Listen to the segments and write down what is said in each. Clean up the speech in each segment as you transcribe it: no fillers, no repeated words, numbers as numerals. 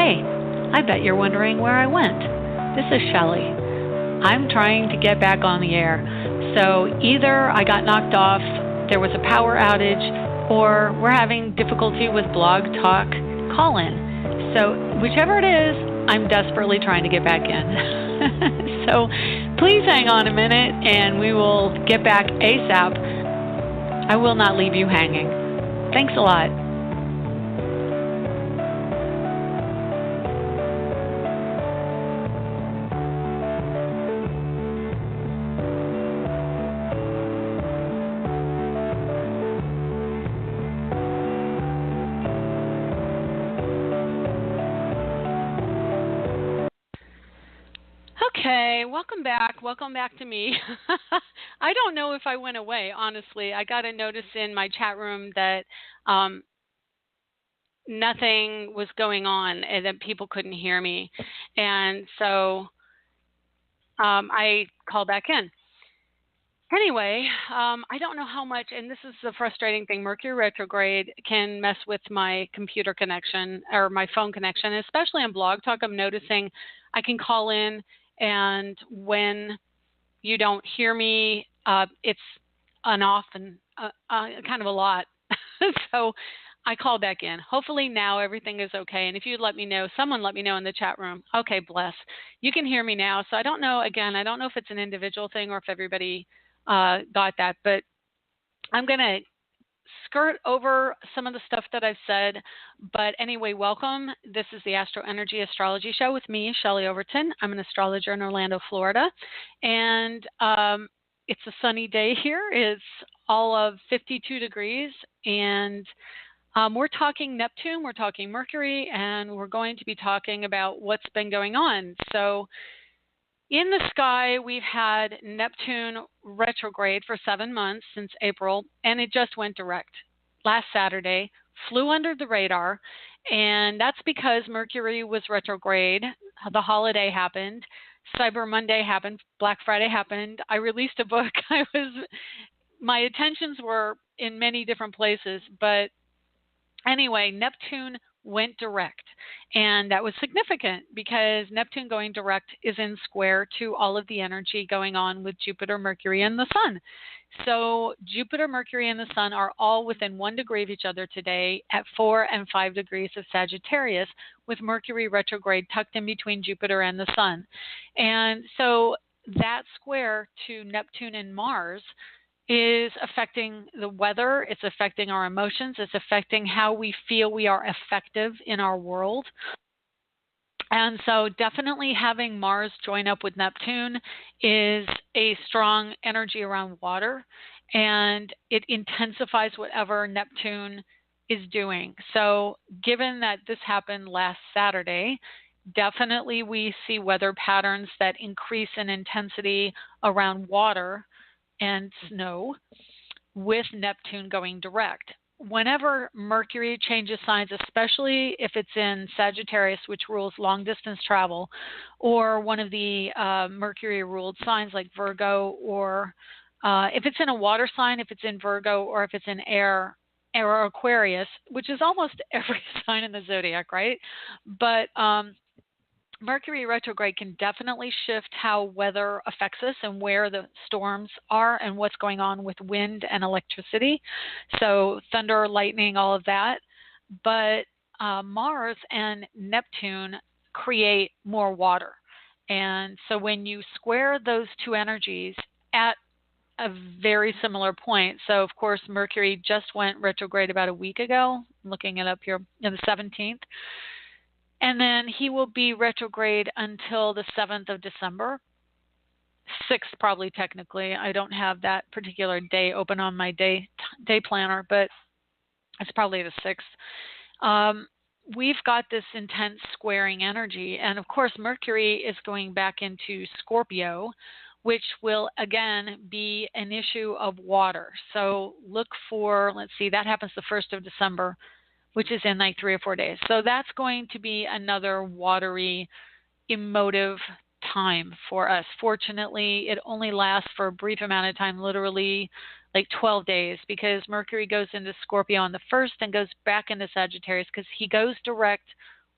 Hey, I bet you're wondering where I went. This is Shelley. I'm trying to get back on the air. So either I got knocked off, there was a power outage, or we're having difficulty with Blog Talk call-in. So whichever it is, I'm desperately trying to get back in. So please hang on a minute and we will get back ASAP. I will not leave you hanging. Thanks a lot. Okay, welcome back. Welcome back to me. I don't know if I went away, honestly. I got a notice in my chat room that nothing was going on and that people couldn't hear me. And so I called back in. Anyway, I don't know how much, and this is the frustrating thing, Mercury retrograde can mess with my computer connection or my phone connection, especially on Blog Talk. I'm noticing I can call in, and when you don't hear me, it's an off and kind of a lot. So I call back in. Hopefully now everything is okay. And if you'd let me know, someone let me know in the chat room. Okay, bless. You can hear me now. So I don't know, again, I don't know if it's an individual thing or if everybody got that, but I'm going to skirt over some of the stuff that I've said. But anyway, welcome. This is the AstroEnergy Astrology Show with me, Shelley Overton. I'm an astrologer in Orlando, Florida. And it's a sunny day here. It's all of 52 degrees. And we're talking Neptune, we're talking Mercury, and we're going to be talking about what's been going on. So in the sky, we've had Neptune retrograde for 7 months since April, and it just went direct. Last Saturday, flew under the radar, and that's because Mercury was retrograde. The holiday happened. Cyber Monday happened. Black Friday happened. I released a book. My attentions were in many different places, but anyway, Neptune went direct, and that was significant because Neptune going direct is in square to all of the energy going on with Jupiter, Mercury, and the Sun. So Jupiter, Mercury, and the Sun are all within 1 degree of each other today at 4 and 5 degrees of Sagittarius, with Mercury retrograde tucked in between Jupiter and the Sun. And so that square to Neptune and Mars is affecting the weather, it's affecting our emotions, it's affecting how we feel we are effective in our world. And so definitely having Mars join up with Neptune is a strong energy around water, and it intensifies whatever Neptune is doing. So given that this happened last Saturday, definitely we see weather patterns that increase in intensity around water and snow with Neptune going direct. Whenever Mercury changes signs, especially if it's in Sagittarius, which rules long distance travel, or one of the Mercury ruled signs like Virgo, or if it's in a water sign, if it's in Virgo, or if it's in air or Aquarius, which is almost every sign in the zodiac, right? But Mercury retrograde can definitely shift how weather affects us and where the storms are and what's going on with wind and electricity. So thunder, lightning, all of that. But Mars and Neptune create more water. And so when you square those two energies at a very similar point, so of course Mercury just went retrograde about a week ago, I'm looking it up here, on the 17th. And then he will be retrograde until the 7th of December, 6th probably technically. I don't have that particular day open on my day planner, but it's probably the 6th. We've got this intense squaring energy. And of course, Mercury is going back into Scorpio, which will again be an issue of water. So look for, let's see, that happens the 1st of December. Which is in like 3 or 4 days. So that's going to be another watery, emotive time for us. Fortunately, it only lasts for a brief amount of time, literally like 12 days, because Mercury goes into Scorpio on the 1st and goes back into Sagittarius because he goes direct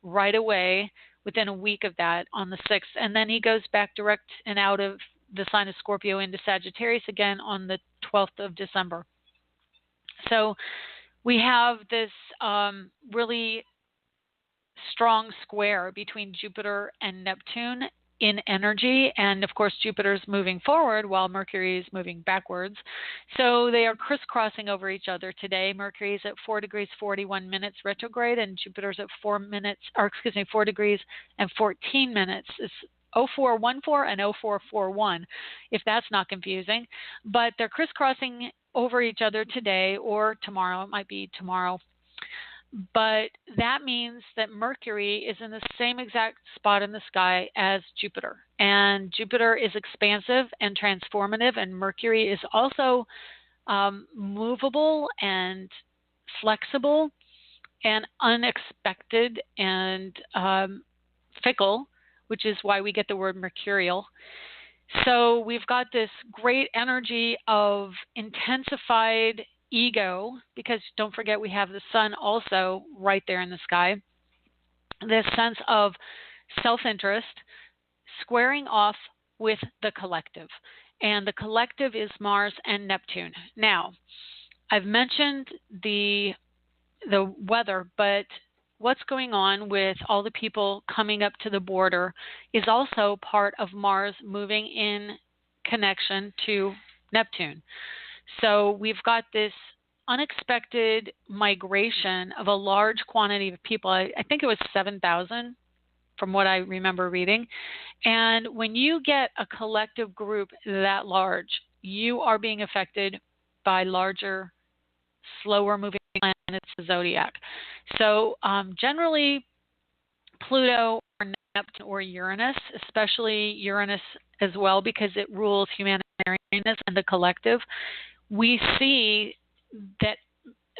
right away within a week of that on the 6th. And then he goes back direct and out of the sign of Scorpio into Sagittarius again on the 12th of December. So we have this really strong square between Jupiter and Neptune in energy, and of course Jupiter's moving forward while Mercury is moving backwards. So they are crisscrossing over each other today. Mercury is at 4 degrees 41 minutes retrograde, and Jupiter's at 4 degrees and 14 minutes. It's 0414 and 0441, if that's not confusing. But they're crisscrossing over each other today or tomorrow. It might be tomorrow. But that means that Mercury is in the same exact spot in the sky as Jupiter. And Jupiter is expansive and transformative, and Mercury is also movable and flexible and unexpected and fickle, which is why we get the word mercurial. So we've got this great energy of intensified ego, because don't forget we have the sun also right there in the sky. This sense of self-interest squaring off with the collective. And the collective is Mars and Neptune. Now, I've mentioned the weather, but what's going on with all the people coming up to the border is also part of Mars moving in connection to Neptune. So we've got this unexpected migration of a large quantity of people. I think it was 7,000 from what I remember reading. And when you get a collective group that large, you are being affected by larger, slower moving planets, the zodiac. So generally Pluto or Neptune or Uranus, especially Uranus as well, because it rules humanitarianism and the collective, we see that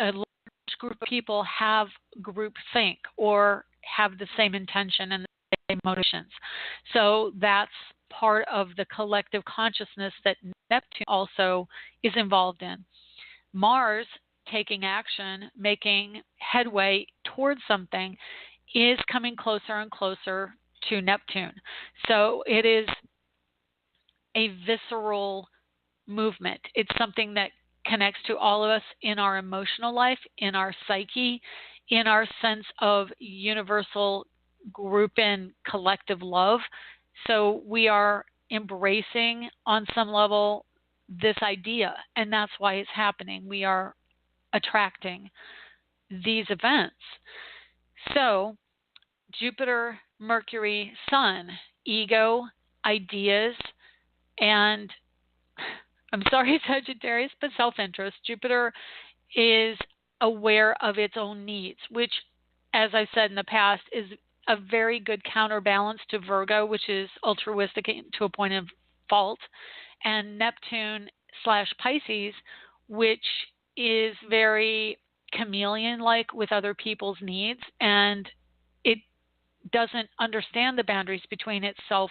a large group of people have groupthink or have the same intention and the same motivations. So that's part of the collective consciousness that Neptune also is involved in. Mars taking action, making headway towards something, is coming closer and closer to Neptune. So it is a visceral movement. It's something that connects to all of us in our emotional life, in our psyche, in our sense of universal group and collective love. So we are embracing on some level this idea, and that's why it's happening. We are attracting these events. So Jupiter, Mercury, Sun, ego, ideas, and I'm sorry, Sagittarius, but self-interest. Jupiter is aware of its own needs, which, as I've said in the past, is a very good counterbalance to Virgo, which is altruistic to a point of fault, and Neptune/Pisces, which is very chameleon-like with other people's needs, and it doesn't understand the boundaries between itself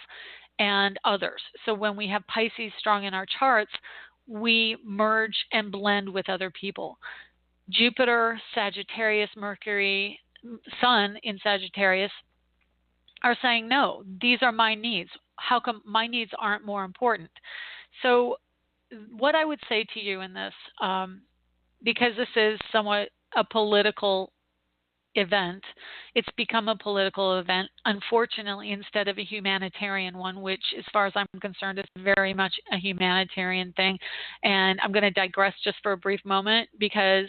and others. So when we have Pisces strong in our charts, we merge and blend with other people. Jupiter, Sagittarius, Mercury, Sun in Sagittarius are saying, no, these are my needs. How come my needs aren't more important? So what I would say to you in this, because this is somewhat a political event, it's become a political event, unfortunately, instead of a humanitarian one, which, as far as I'm concerned, is very much a humanitarian thing. And I'm going to digress just for a brief moment, because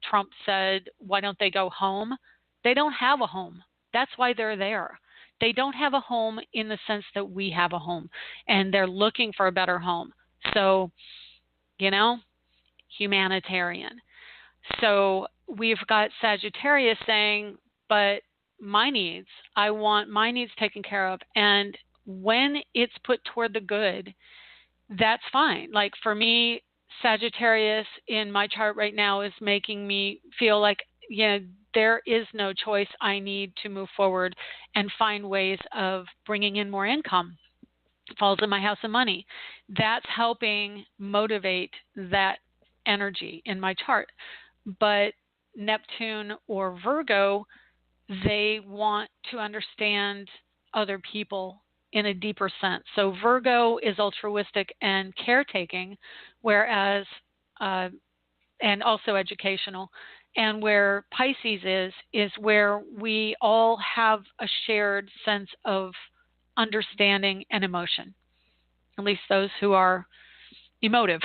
Trump said, why don't they go home? They don't have a home. That's why they're there. They don't have a home in the sense that we have a home, and they're looking for a better home. So, humanitarian. So we've got Sagittarius saying, but my needs, I want my needs taken care of. And when it's put toward the good, that's fine. Like for me, Sagittarius in my chart right now is making me feel like, there is no choice. I need to move forward and find ways of bringing in more income. Falls in my house of money. That's helping motivate that energy in my chart. But Neptune or Virgo they want to understand other people in a deeper sense. So Virgo is altruistic and caretaking, whereas and also educational. And where Pisces is where we all have a shared sense of understanding and emotion, at least those who are emotive.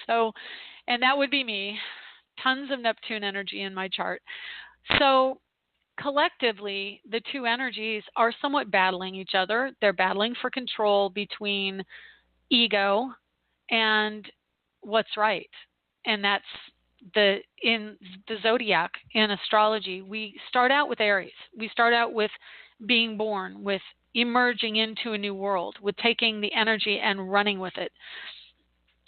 So, and that would be me. Tons of Neptune energy in my chart. So collectively, the two energies are somewhat battling each other. They're battling for control between ego and what's right. And that's in the zodiac, in astrology, we start out with Aries. We start out with being born, with emerging into a new world, with taking the energy and running with it.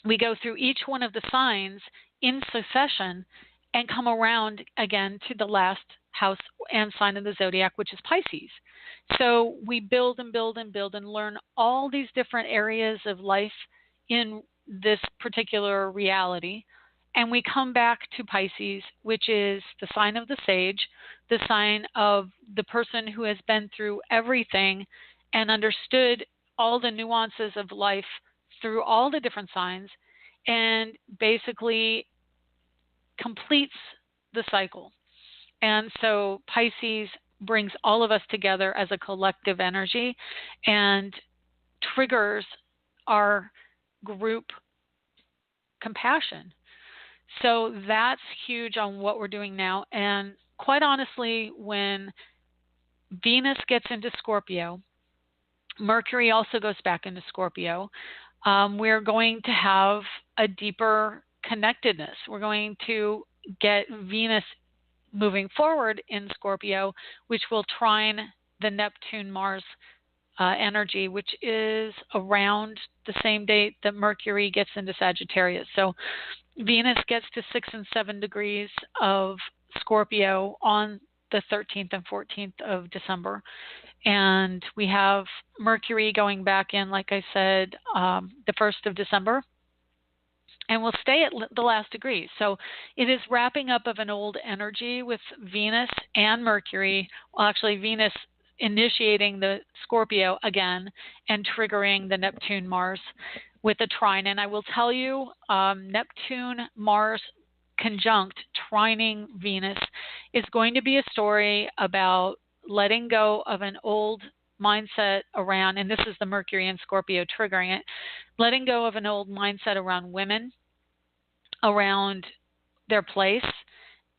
We go through each one of the signs in succession and come around again to the last house and sign of the zodiac, which is Pisces. So we build and build and build and learn all these different areas of life in this particular reality. And we come back to Pisces, which is the sign of the sage, the sign of the person who has been through everything and understood all the nuances of life through all the different signs, and basically completes the cycle. And so Pisces brings all of us together as a collective energy and triggers our group compassion. So that's huge on what we're doing now. And quite honestly, when Venus gets into Scorpio, Mercury also goes back into Scorpio, we're going to have a deeper connectedness. We're going to get Venus moving forward in Scorpio, which will trine the Neptune-Mars energy, which is around the same date that Mercury gets into Sagittarius. So Venus gets to 6 and 7 degrees of Scorpio on the 13th and 14th of December. And we have Mercury going back in, like I said, the 1st of December. And we'll stay at the last degree. So it is wrapping up of an old energy with Venus and Mercury. Well, actually, Venus initiating the Scorpio again and triggering the Neptune-Mars with a trine. And I will tell you, Neptune-Mars conjunct trining Venus is going to be a story about letting go of an old mindset around, and this is the Mercury and Scorpio triggering it, letting go of an old mindset around women, around their place,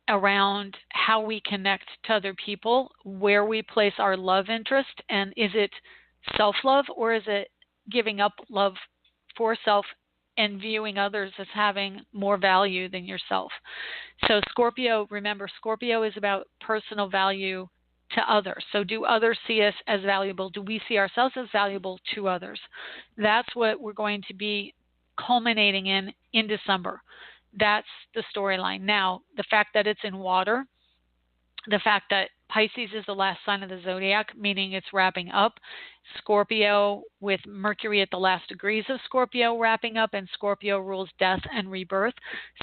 around how we connect to other people, where we place our love interest, and is it self-love or is it giving up love for self and viewing others as having more value than yourself. So Scorpio, remember, Scorpio is about personal value to others. So do others see us as valuable? Do we see ourselves as valuable to others? That's what we're going to be culminating in December. That's the storyline. Now, the fact that it's in water, the fact that Pisces is the last sign of the zodiac, meaning it's wrapping up. Scorpio with Mercury at the last degrees of Scorpio wrapping up, and Scorpio rules death and rebirth.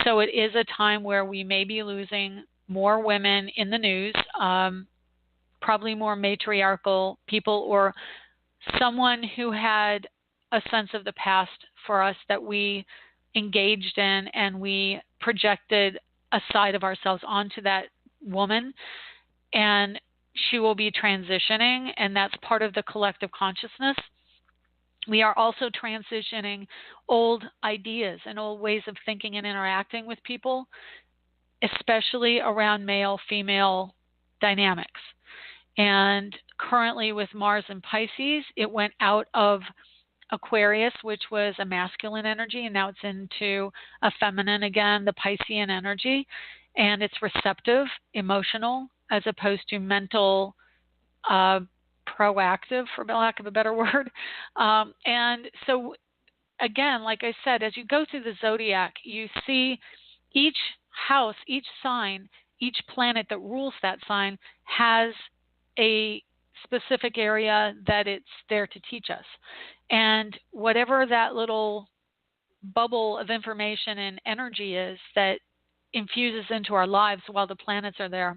So it is a time where we may be losing more women in the news, probably more matriarchal people or someone who had a sense of the past for us that we engaged in and we projected a side of ourselves onto that woman, and she will be transitioning, and that's part of the collective consciousness. We are also transitioning old ideas and old ways of thinking and interacting with people, especially around male-female dynamics. And currently with Mars and Pisces, it went out of Aquarius, which was a masculine energy, and now it's into a feminine again, the Piscean energy. And it's receptive, emotional, as opposed to mental, proactive, for lack of a better word. And so, again, like I said, as you go through the zodiac, you see each house, each sign, each planet that rules that sign has a specific area that it's there to teach us. And whatever that little bubble of information and energy is that infuses into our lives while the planets are there,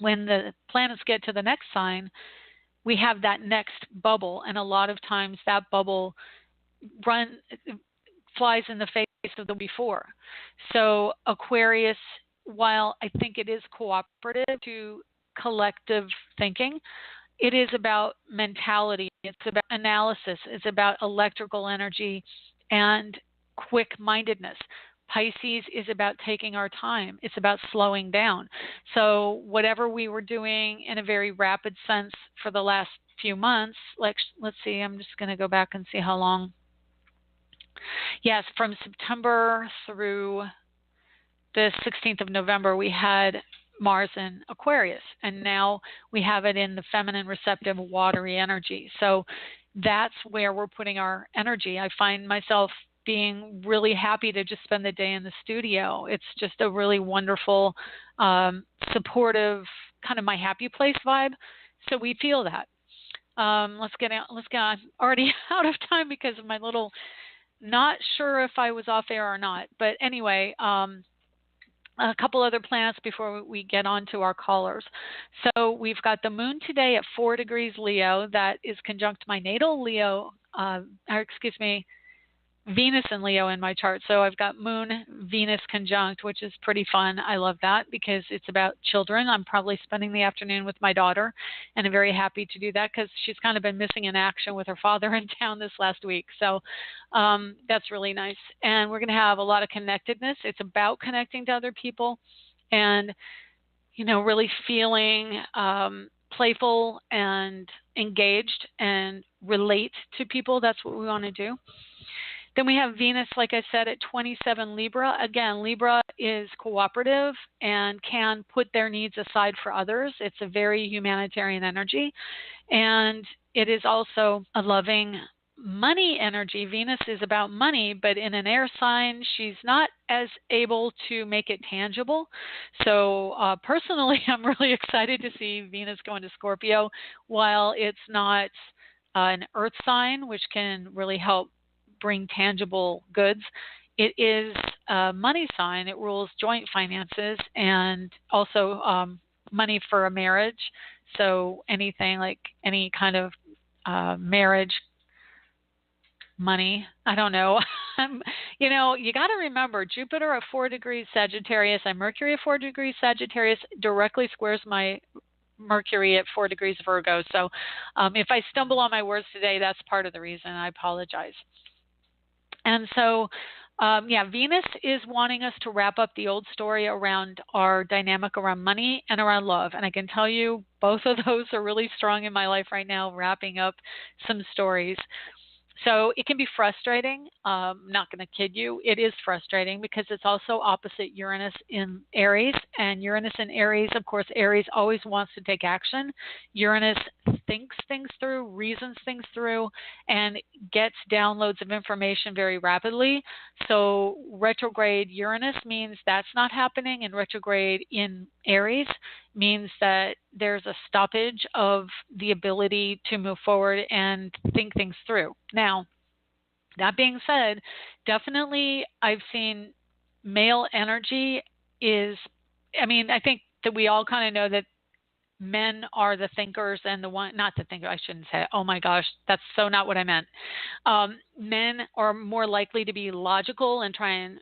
when the planets get to the next sign, we have that next bubble, and a lot of times that bubble flies in the face of the before. So Aquarius, while I think it is cooperative to collective thinking, it is about mentality. It's about analysis. It's about electrical energy and quick-mindedness. Pisces is about taking our time. It's about slowing down. So whatever we were doing in a very rapid sense for the last few months, let's see, I'm just going to go back and see how long. Yes, from September through the 16th of November, we had Mars in Aquarius, and now we have it in the feminine, receptive, watery energy. So that's where we're putting our energy. I find myself being really happy to just spend the day in the studio. It's just a really wonderful, supportive, kind of my happy place vibe. So we feel that. Let's get on. I'm already out of time because of my little, not sure if I was off air or not. But anyway, a couple other planets before we get on to our callers. So we've got the moon today at 4 degrees Leo. That is conjunct my natal Leo, Venus and Leo in my chart. So I've got moon, Venus conjunct, which is pretty fun. I love that because it's about children. I'm probably spending the afternoon with my daughter, and I'm very happy to do that because she's kind of been missing in action with her father in town this last week. So that's really nice. And we're going to have a lot of connectedness. It's about connecting to other people and, really feeling playful and engaged and relate to people. That's what we want to do. Then we have Venus, like I said, at 27 Libra. Again, Libra is cooperative and can put their needs aside for others. It's a very humanitarian energy. And it is also a loving money energy. Venus is about money, but in an air sign, she's not as able to make it tangible. So personally, I'm really excited to see Venus go into Scorpio. While it's not an earth sign, which can really help bring tangible goods, it is a money sign. It rules joint finances and also money for a marriage. So anything like any kind of marriage money, I don't know. You got to remember Jupiter at 4 degrees Sagittarius and Mercury at 4 degrees Sagittarius directly squares my Mercury at 4 degrees Virgo. So if I stumble on my words today, that's part of the reason. I apologize. And so, Venus is wanting us to wrap up the old story around our dynamic around money and around love. And I can tell you both of those are really strong in my life right now, wrapping up some stories. So it can be frustrating. I'm not going to kid you. It is frustrating because it's also opposite Uranus in Aries. And Uranus in Aries, of course, Aries always wants to take action. Uranus thinks things through, reasons things through, and gets downloads of information very rapidly. So retrograde Uranus means that's not happening, and retrograde in Aries means that there's a stoppage of the ability to move forward and think things through. Now, that being said, definitely I've seen male energy I think that we all kind of know that men are the thinkers and not the thinker, I shouldn't say, oh my gosh, that's so not what I meant. Men are more likely to be logical and try and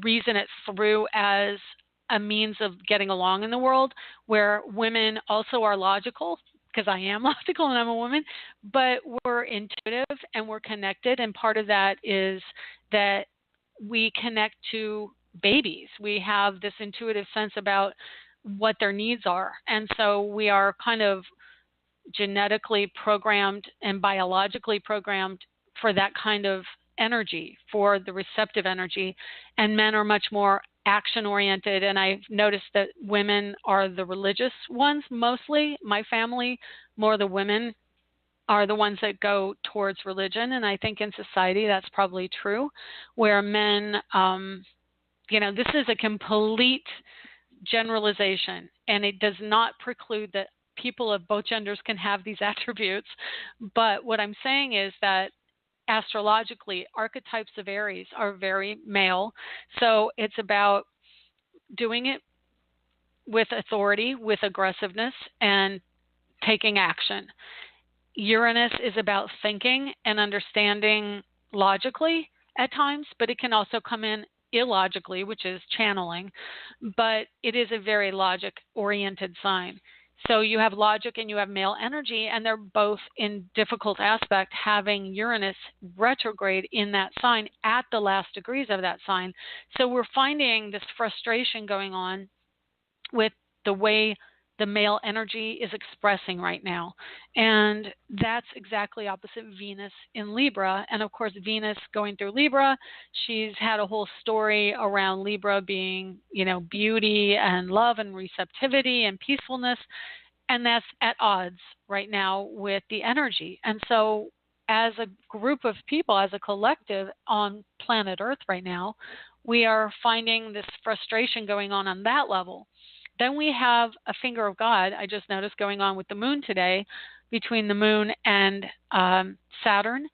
reason it through as a means of getting along in the world, where women also are logical, because I am logical and I'm a woman, but we're intuitive and we're connected. And part of that is that we connect to babies. We have this intuitive sense about what their needs are. And so we are kind of genetically programmed and biologically programmed for that kind of energy, for the receptive energy. And men are much more action-oriented. And I've noticed that women are the religious ones mostly. My family, more the women are the ones that go towards religion. And I think in society that's probably true, where men, this is a complete generalization, and it does not preclude that people of both genders can have these attributes. But what I'm saying is that astrologically, archetypes of Aries are very male. So it's about doing it with authority, with aggressiveness, and taking action. Uranus is about thinking and understanding logically at times, but it can also come in illogically, which is channeling, but it is a very logic-oriented sign. So you have logic and you have male energy, and they're both in difficult aspect, having Uranus retrograde in that sign at the last degrees of that sign. So we're finding this frustration going on with the way the male energy is expressing right now. And that's exactly opposite Venus in Libra. And of course, Venus going through Libra, she's had a whole story around Libra being, beauty and love and receptivity and peacefulness. And that's at odds right now with the energy. And so as a group of people, as a collective on planet Earth right now, we are finding this frustration going on that level. Then we have a finger of God, I just noticed, going on with the moon today, between the moon and Saturn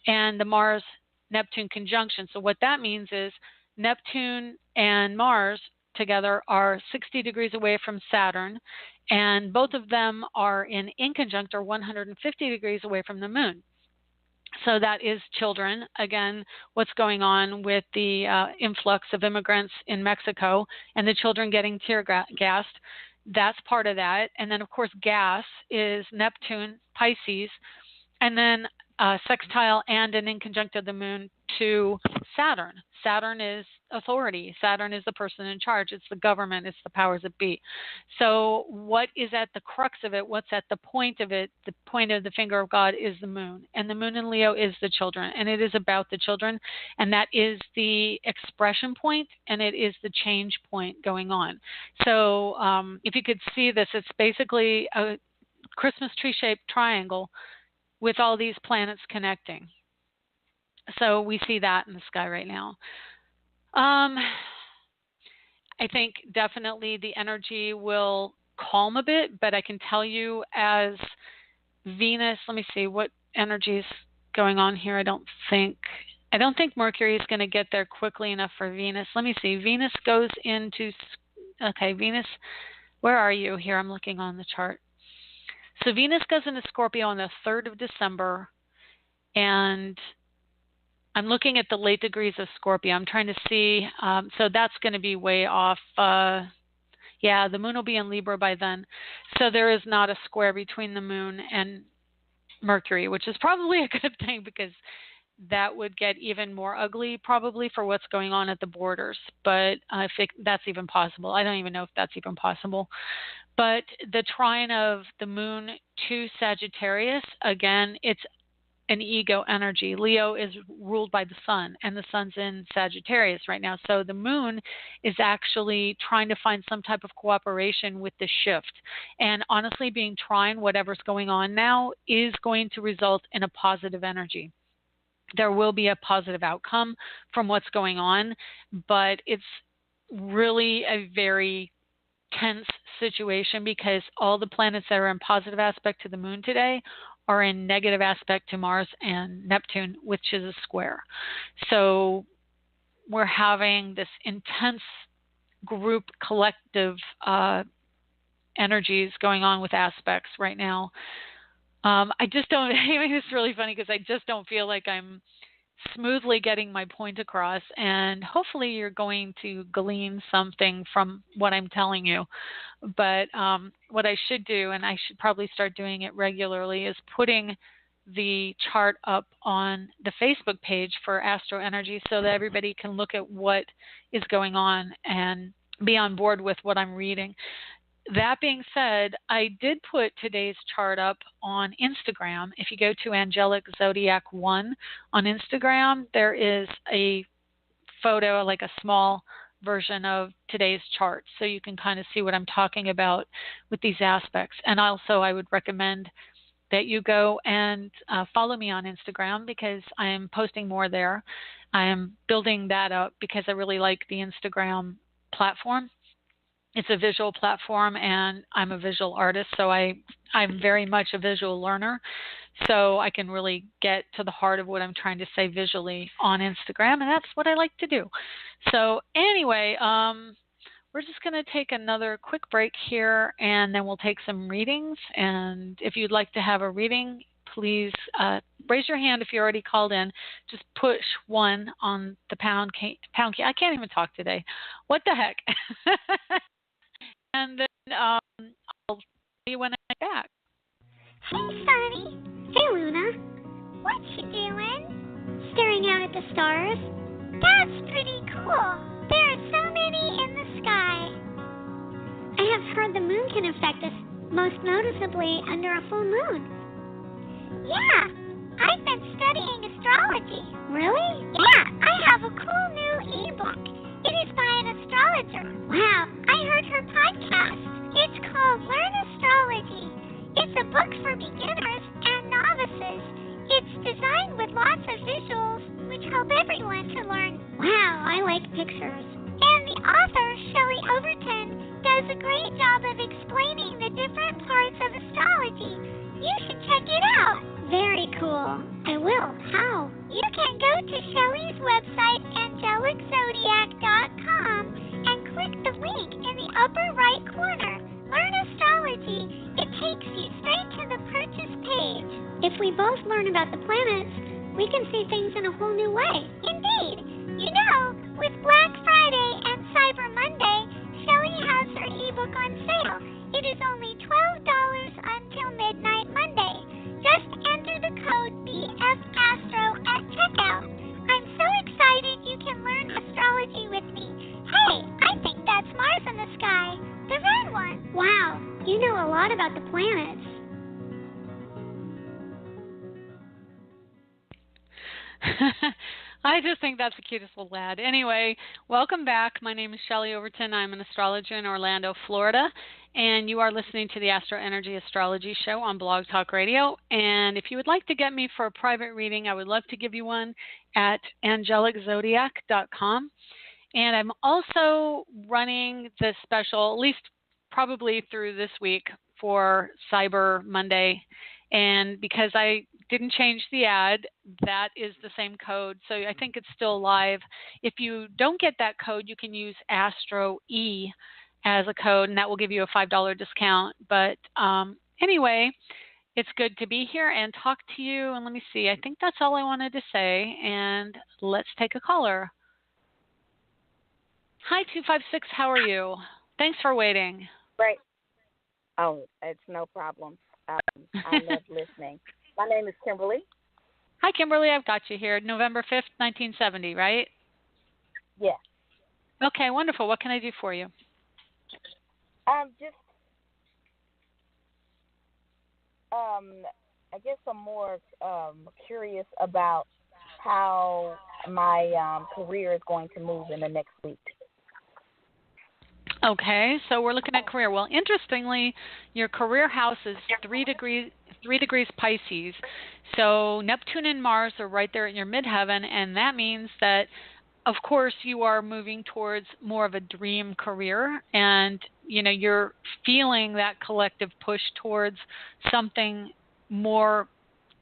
and the Mars-Neptune conjunction. So what that means is Neptune and Mars together are 60 degrees away from Saturn, and both of them are in conjunct, or 150 degrees away from the moon. So that is children. Again, what's going on with the influx of immigrants in Mexico and the children getting tear gassed, that's part of that. And then, of course, gas is Neptune, Pisces, and then sextile and an inconjunct of the moon to Saturn. Saturn is authority. Saturn is the person in charge. It's the government. It's the powers that be. So what is at the crux of it? What's at the point of it? The point of the finger of God is the moon. And the moon in Leo is the children. And it is about the children. And that is the expression point, and it is the change point going on. So if you could see this, it's basically a Christmas tree-shaped triangle with all these planets connecting. So we see that in the sky right now. I think definitely the energy will calm a bit, but I can tell you as Venus, let me see what energy is going on here. I don't think Mercury is going to get there quickly enough for Venus. Let me see. Venus goes into, okay, Venus, where are you? Here, I'm looking on the chart. So Venus goes into Scorpio on the 3rd of December, and I'm looking at the late degrees of Scorpio. I'm trying to see. So that's going to be way off. Yeah, the moon will be in Libra by then. So there is not a square between the moon and Mercury, which is probably a good thing, because that would get even more ugly probably for what's going on at the borders. But I think that's even possible. I don't even know if that's even possible. But the trine of the moon to Sagittarius, again, it's an ego energy. Leo is ruled by the sun, and the sun's in Sagittarius right now. So the moon is actually trying to find some type of cooperation with the shift. And honestly, being trine, whatever's going on now, is going to result in a positive energy. There will be a positive outcome from what's going on, but it's really a very tense situation, because all the planets that are in positive aspect to the moon today are in negative aspect to Mars and Neptune, which is a square. So we're having this intense group collective energies going on with aspects right now. I just don't, I mean, it's really funny because I just don't feel like I'm smoothly getting my point across, and hopefully you're going to glean something from what I'm telling you. But what I should do, and I should probably start doing it regularly, is putting the chart up on the Facebook page for AstroEnergy so that everybody can look at what is going on and be on board with what I'm reading. That being said, I did put today's chart up on Instagram. If you go to Angelic Zodiac 1 on Instagram, there is a photo, like a small version of today's chart, so you can kind of see what I'm talking about with these aspects. And also, I would recommend that you go and follow me on Instagram, because I am posting more there. I am building that up because I really like the Instagram platform. It's a visual platform, and I'm a visual artist, so I'm very much a visual learner. So I can really get to the heart of what I'm trying to say visually on Instagram, and that's what I like to do. So anyway, we're just going to take another quick break here, and then we'll take some readings. And if you'd like to have a reading, please raise your hand if you already called in. Just push 1 on the pound key. I can't even talk today. What the heck? And then I'll see you when I'm back. Hey, Sunny. Hey, Luna. What you doing? Staring out at the stars? That's pretty cool. There are so many in the sky. I have heard the moon can affect us, most noticeably under a full moon. Yeah, I've been studying astrology. Really? Yeah, I have a cool new ebook. It is by an astrologer. Wow, I heard her podcast. It's called Learn Astrology. It's a book for beginners and novices. It's designed with lots of visuals, which help everyone to learn. Wow, I like pictures. And the author, Shelley Overton, does a great job of explaining the different parts of astrology. You should check it out. Very cool. I will. How? You can go to Shelley's website, angeliczodiac.com, and click the link in the upper right corner. Learn astrology. It takes you straight to the purchase page. If we both learn about the planets, we can see things in a whole new way. Indeed. You know, with Black Friday and Cyber Monday, Shelley has her ebook on sale. It is only $12 until midnight Monday. Just enter the code BFAstro at checkout. I'm so excited you can learn astrology with me. Hey, I think that's Mars in the sky. The red one. Wow, you know a lot about the planets. I just think that's the cutest little lad. Anyway, welcome back. My name is Shelley Overton. I'm an astrologer in Orlando, Florida, and you are listening to the AstroEnergy Astrology Show on Blog Talk Radio. And if you would like to get me for a private reading, I would love to give you one at angeliczodiac.com. And I'm also running the special, at least probably through this week, for Cyber Monday. And because I didn't change the ad, that is the same code. So I think it's still live. If you don't get that code, you can use AstroE as a code, and that will give you a $5 discount. But anyway, it's good to be here and talk to you. And let me see. I think that's all I wanted to say. And let's take a caller. Hi, 256. How are you? Thanks for waiting. Great. Oh, it's no problem. I love listening. My name is Kimberly. Hi, Kimberly. I've got you here. November 5th, 1970, right? Yes. Okay, wonderful. What can I do for you? I guess I'm more curious about how my career is going to move in the next week. Okay, so we're looking at career. Well, interestingly, your career house is 3 degrees Pisces. So Neptune and Mars are right there in your midheaven, and that means that, of course, you are moving towards more of a dream career, and you're feeling that collective push towards something more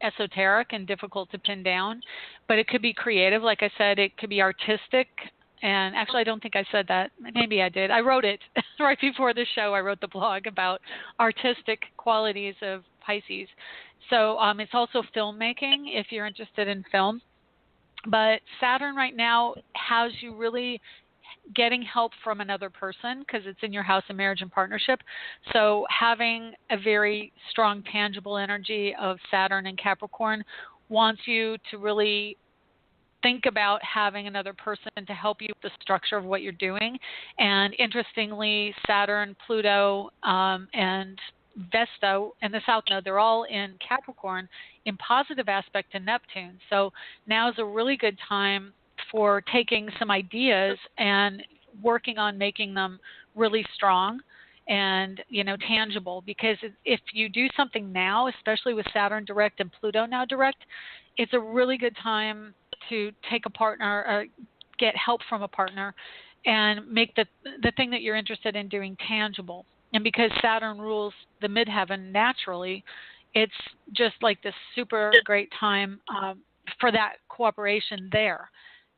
esoteric and difficult to pin down. But it could be creative, like I said. It could be artistic. And actually, I don't think I said that. Maybe I did. I wrote it right before the show. I wrote the blog about artistic qualities of Pisces. So it's also filmmaking if you're interested in film. But Saturn right now has you really getting help from another person because it's in your house of marriage and partnership. So having a very strong, tangible energy of Saturn and Capricorn wants you to really think about having another person to help you with the structure of what you're doing. And interestingly, Saturn, Pluto, and Vesta and the South Node, they're all in Capricorn in positive aspect to Neptune. So now is a really good time for taking some ideas and working on making them really strong and tangible. Because if you do something now, especially with Saturn direct and Pluto now direct, it's a really good time to take a partner, get help from a partner, and make the thing that you're interested in doing tangible. And because Saturn rules the midheaven naturally, it's just like this super great time for that cooperation there.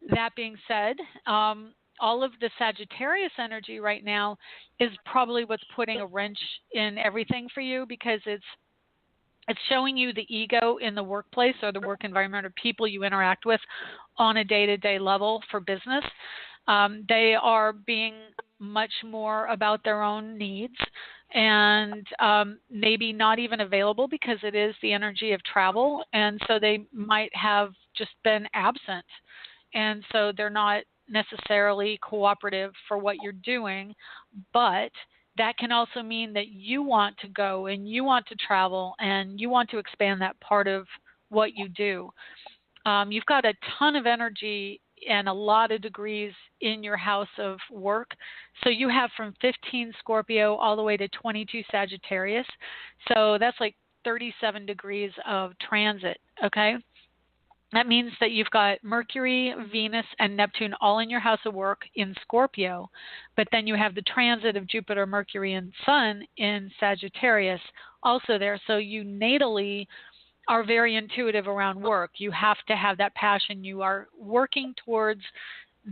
That being said, all of the Sagittarius energy right now is probably what's putting a wrench in everything for you, because it's showing you the ego in the workplace or the work environment or people you interact with on a day-to-day level for business. They are being much more about their own needs and maybe not even available because it is the energy of travel. And so they might have just been absent. And so they're not necessarily cooperative for what you're doing, but that can also mean that you want to go and you want to travel and you want to expand that part of what you do. You've got a ton of energy and a lot of degrees in your house of work. So you have from 15 Scorpio all the way to 22 Sagittarius. So that's like 37 degrees of transit, okay? That means that you've got Mercury, Venus, and Neptune all in your house of work in Scorpio, but then you have the transit of Jupiter, Mercury, and Sun in Sagittarius also there. So you natally are very intuitive around work. You have to have that passion. You are working towards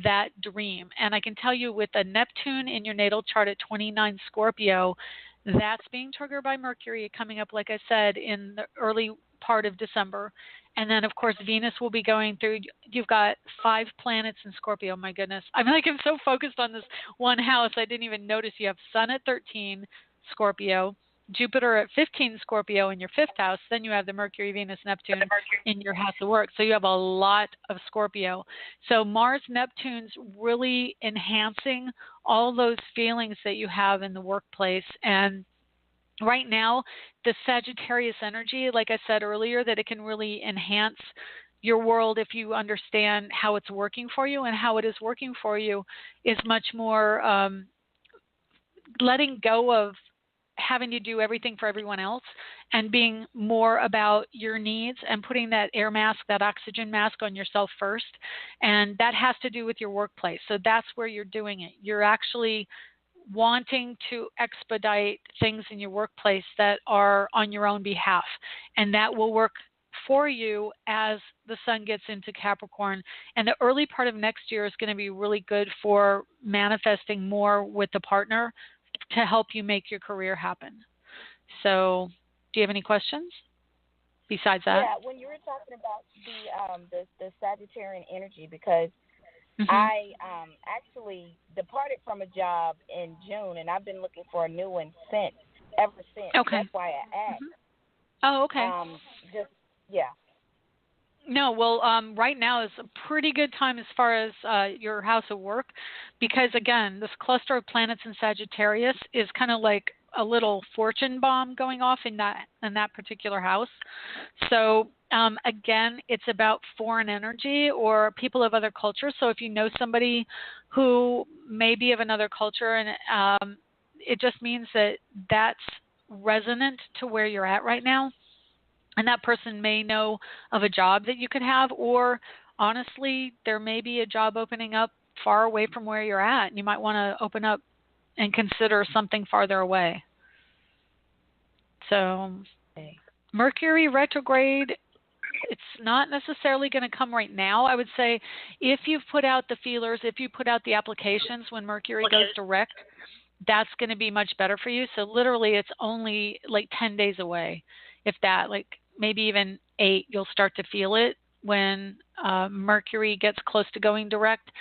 that dream. And I can tell you, with a Neptune in your natal chart at 29 Scorpio, that's being triggered by Mercury coming up, like I said, in the early part of December. And then, of course, Venus will be going through. You've got 5 planets in Scorpio. My goodness. I'm so focused on this one house, I didn't even notice you have Sun at 13 Scorpio, Jupiter at 15 Scorpio in your 5th house. Then you have the Mercury, Venus, Neptune in your house of work. So you have a lot of Scorpio. So Mars, Neptune's really enhancing all those feelings that you have in the workplace. And right now, the Sagittarius energy, like I said earlier, that it can really enhance your world if you understand how it's working for you, and how it is working for you is much more letting go of having to do everything for everyone else and being more about your needs and putting that air mask, that oxygen mask on yourself first. And that has to do with your workplace. So that's where you're doing it. You're actually wanting to expedite things in your workplace that are on your own behalf. And that will work for you as the sun gets into Capricorn. And the early part of next year is going to be really good for manifesting more with the partner to help you make your career happen. So do you have any questions besides that? Yeah, when you were talking about the Sagittarian energy, because I actually departed from a job in June, and I've been looking for a new one ever since. Okay. That's why I asked. Oh, okay. Yeah. No, well, right now is a pretty good time as far as your house of work, because again, this cluster of planets in Sagittarius is kind of like a little fortune bomb going off in that particular house. So again, it's about foreign energy or people of other cultures. So if you know somebody who may be of another culture, and it just means that that's resonant to where you're at right now. And that person may know of a job that you could have, or honestly, there may be a job opening up far away from where you're at, and you might want to open up and consider something farther away. So Mercury retrograde, it's not necessarily going to come right now. I would say if you've put out the feelers, if you put out the applications when Mercury goes direct, that's going to be much better for you. So literally it's only like 10 days away. If that, like maybe even 8, you'll start to feel it when Mercury gets close to going direct.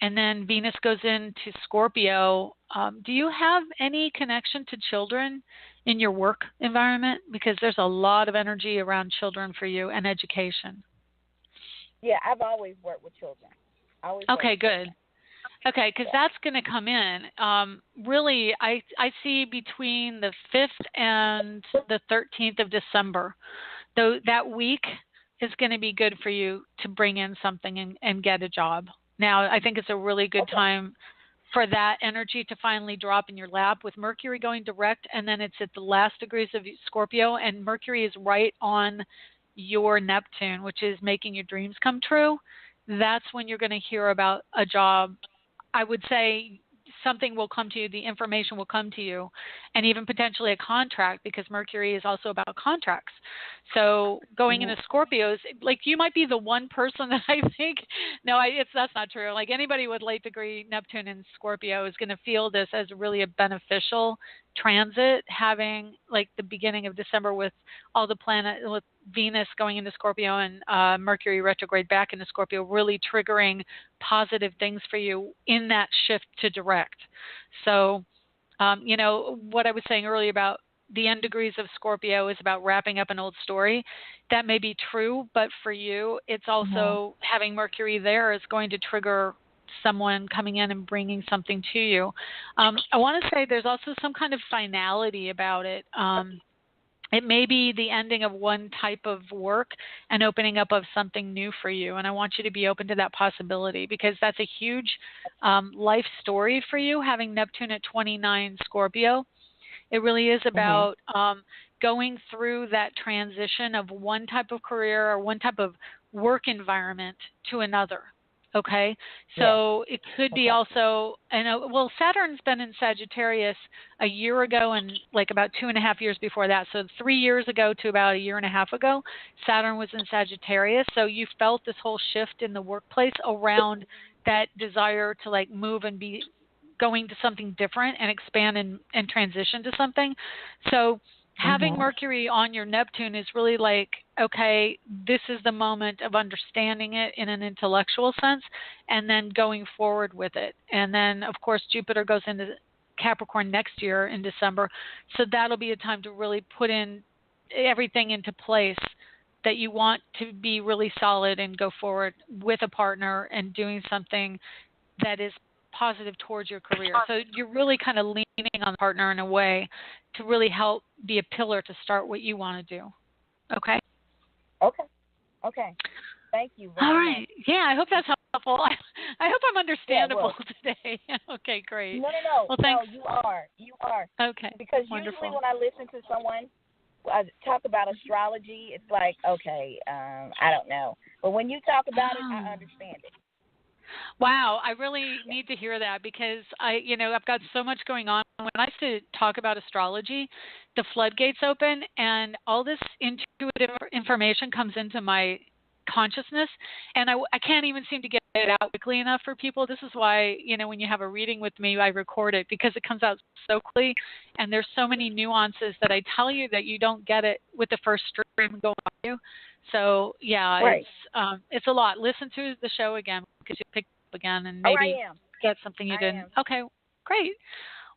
And then Venus goes into Scorpio. Do you have any connection to children in your work environment? Because there's a lot of energy around children for you and education. Yeah, I've always worked with children. Okay, good. Okay, because that's going to come in. Really, I see between the 5th and the 13th of December. Though that week is going to be good for you to bring in something and get a job. Now, I think it's a really good time for that energy to finally drop in your lap with Mercury going direct, and then it's at the last degrees of Scorpio, and Mercury is right on your Neptune, which is making your dreams come true. That's when you're going to hear about a job. I would say something will come to you, the information will come to you, and even potentially a contract, because Mercury is also about contracts. So going into Scorpios, like you might be the one person that I think, that's not true. Like anybody with late degree Neptune in Scorpio is going to feel this as really a beneficial transit, having like the beginning of December with all the planet, with Venus going into Scorpio and Mercury retrograde back into Scorpio, really triggering positive things for you in that shift to direct. So, what I was saying earlier about the end degrees of Scorpio is about wrapping up an old story. That may be true, but for you, it's also having Mercury there is going to trigger someone coming in and bringing something to you. I want to say there's also some kind of finality about it. It may be the ending of one type of work and opening up of something new for you. And I want you to be open to that possibility, because that's a huge life story for you, having Neptune at 29 Scorpio. It really is about going through that transition of one type of career or one type of work environment to another. Okay, so it could be also, Saturn's been in Sagittarius a year ago and like about 2.5 years before that. So 3 years ago to about 1.5 years ago, Saturn was in Sagittarius. So you felt this whole shift in the workplace around that desire to like move and be going to something different and expand and transition to something. So having Mercury on your Neptune is really like, okay, this is the moment of understanding it in an intellectual sense and then going forward with it. And then, of course, Jupiter goes into Capricorn next year in December. So that'll be a time to really put in everything into place that you want to be really solid and go forward with a partner and doing something that is positive towards your career. So you're really kind of leaning on the partner in a way to really help be a pillar to start what you want to do. Okay? Okay. Thank you very All right. much. Yeah, I hope that's helpful. I hope I'm understandable today. Okay, great. No. Well, thanks. No, you are. Okay. Because wonderful. Usually when I listen to someone talk about astrology, it's like, okay, I don't know. But when you talk about it, I understand it. Wow, I really need to hear that, because I've got so much going on. When I used to talk about astrology, the floodgates open and all this intuitive information comes into my consciousness, and I can't even seem to get it out quickly enough for people. This is why, when you have a reading with me, I record it, because it comes out so quickly, and there's so many nuances that I tell you that you don't get it with the first stream going on you. So yeah, right. It's a lot. Listen to the show again, because you pick up again and maybe get something you didn't. Okay, great.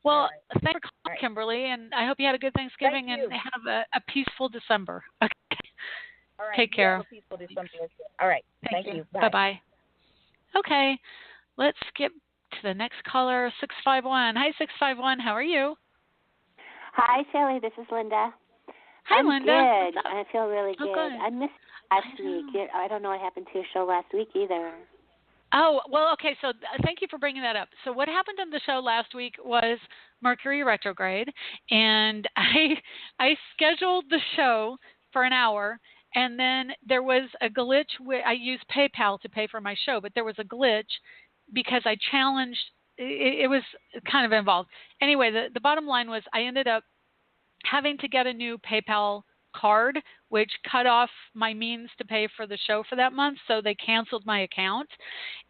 Well, thanks for calling, Kimberly, and I hope you had a good Thanksgiving and have a peaceful December. Okay. All right. Take care. Have a peaceful December. All right. Thank you. Bye-bye. Okay, let's skip to the next caller, 651. Hi, 651. How are you? Hi, Shelley. This is Linda. Hi, I'm Linda. Good. I feel really good. I missed last week. I don't know what happened to your show last week either. Oh, well, okay, so thank you for bringing that up. So what happened on the show last week was Mercury retrograde, and I scheduled the show for an hour, and then there was a glitch. I used PayPal to pay for my show, but there was a glitch because I challenged. It was kind of involved. Anyway, the bottom line was I ended up having to get a new PayPal card, which cut off my means to pay for the show for that month, so they canceled my account.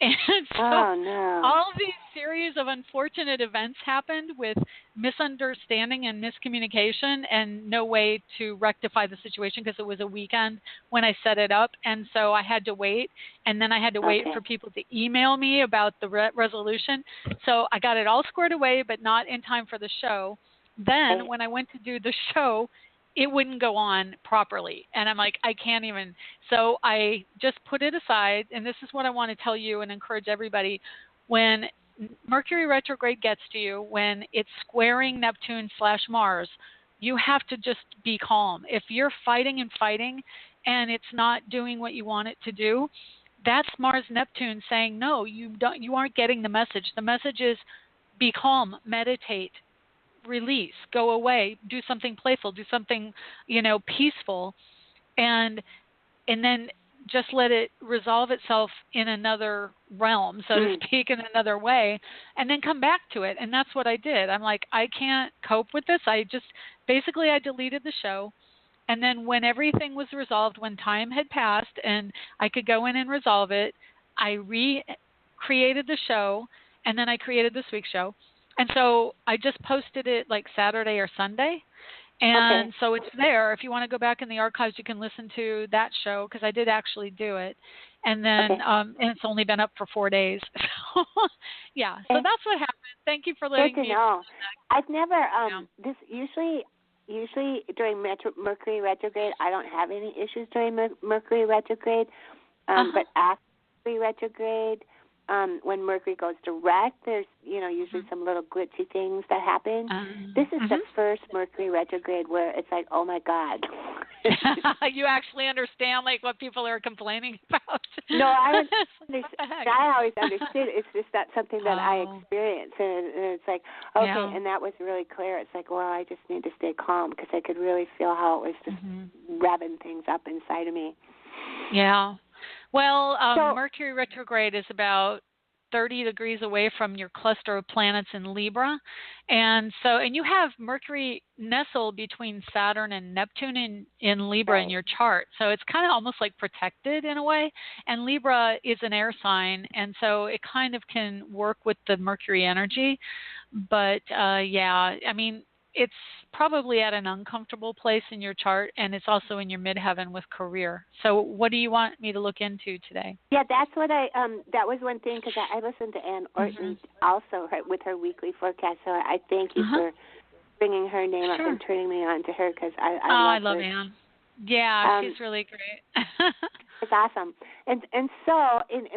And so all of these series of unfortunate events happened with misunderstanding and miscommunication and no way to rectify the situation, because it was a weekend when I set it up, and so I had to wait, and then I had to wait for people to email me about the resolution. So I got it all squared away, but not in time for the show. Then when I went to do the show, it wouldn't go on properly. And I'm like, I can't even. So I just put it aside. And this is what I want to tell you and encourage everybody. When Mercury retrograde gets to you, when it's squaring Neptune/Mars, you have to just be calm. If you're fighting and it's not doing what you want it to do, that's Mars-Neptune saying, no, you aren't getting the message. The message is be calm, meditate, release, go away, do something playful, do something, peaceful. And then just let it resolve itself in another realm, so to speak, in another way, and then come back to it. And that's what I did. I'm like, I can't cope with this. I deleted the show. And then when everything was resolved, when time had passed and I could go in and resolve it, I recreated the show, and then I created this week's show. And so I just posted it like Saturday or Sunday. And so it's there. If you want to go back in the archives, you can listen to that show, because I did actually do it. And then and it's only been up for 4 days. So, yeah. So that's what happened. Thank you for letting me know. I've never this usually during Mercury retrograde, I don't have any issues during Mercury retrograde. But after Mercury retrograde, when Mercury goes direct, there's usually some little glitchy things that happen. This is the first Mercury retrograde where it's like, oh my God. You actually understand like what people are complaining about. No, I always understood. It's just not something that I experienced, and it's like, okay, and that was really clear. It's like, well, I just need to stay calm, because I could really feel how it was just revving things up inside of me. Yeah. Well, Mercury retrograde is about 30 degrees away from your cluster of planets in Libra. And you have Mercury nestled between Saturn and Neptune in Libra in your chart. So it's kind of almost like protected in a way. And Libra is an air sign, and so it kind of can work with the Mercury energy. But, I mean, it's probably at an uncomfortable place in your chart, and it's also in your midheaven with career. So what do you want me to look into today? Yeah, that's what that was one thing, because I listened to Ann Orton also with her weekly forecast. So I thank you for bringing her name up and turning me on to her, because I love her. Ann. Yeah, she's really great. It's awesome. And